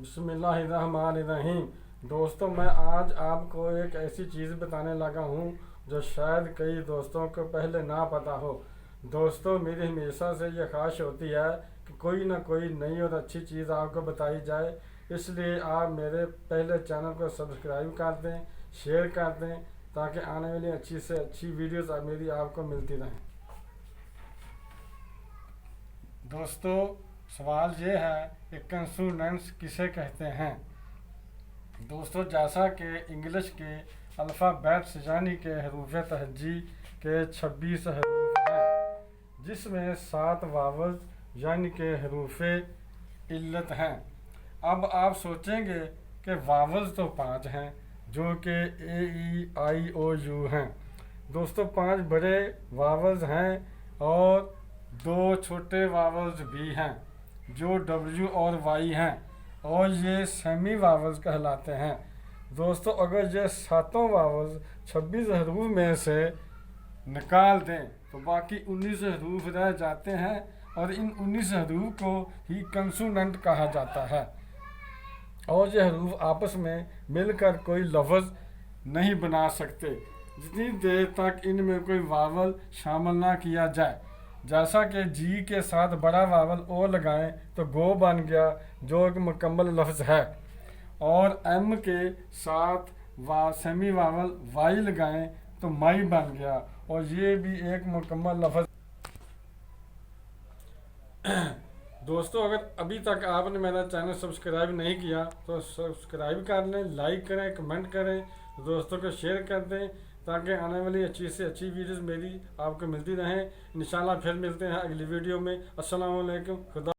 बिस्मिल्लाहिर्रहमानिर्रहीम। दोस्तों, मैं आज आपको एक ऐसी चीज़ बताने लगा हूँ जो शायद कई दोस्तों को पहले ना पता हो। दोस्तों, मेरी हमेशा से ये ख्वाहिश होती है कि कोई ना कोई नई और अच्छी चीज़ आपको बताई जाए। इसलिए आप मेरे पहले चैनल को सब्सक्राइब कर दें, शेयर कर दें, ताकि आने वाली अच्छी से अच्छी वीडियोस मेरी आपको मिलती रहें। दोस्तों, सवाल ये है कि कंसोनेंट्स किसे कहते हैं। दोस्तों, जैसा कि इंग्लिश के अल्फ़ाबेट्स यानी कि हरूफ तहजी के 26 हरूफ हैं, जिसमें 7 वावल्स यानी कि हरूफ इल्लत हैं। अब आप सोचेंगे कि वावल्स तो 5 हैं, जो कि A E I O U हैं। दोस्तों, 5 बड़े वावल्स हैं और 2 छोटे वावल्स भी हैं, जो W और Y हैं, और ये सेमी वावल्स कहलाते हैं। दोस्तों, अगर ये सातों वावल्स 26 हरूफ में से निकाल दें तो बाकी 19 हरूफ रह जाते हैं, और इन 19 हरूफ को ही कंसोनेंट कहा जाता है। और ये हरूफ आपस में मिलकर कोई लफ्ज़ नहीं बना सकते जितनी देर तक इनमें कोई वावल शामिल ना किया जाए। जैसा कि जी के साथ बड़ा वावल ओ लगाएं तो गो बन गया, जो एक मुकम्मल लफ्ज़ है, और एम के साथ सेमी वावल वाई लगाएं तो माई बन गया, और ये भी एक मुकम्मल लफ्ज़। दोस्तों, अगर अभी तक आपने मेरा चैनल सब्सक्राइब नहीं किया तो सब्सक्राइब कर लें, लाइक करें, कमेंट करें, दोस्तों को शेयर कर दें, ताकि आने वाली अच्छी से अच्छी वीडियोस मेरी आपको मिलती रहें। इंशाल्लाह फिर मिलते हैं अगली वीडियो में। अस्सलाम वालेकुम। खुदा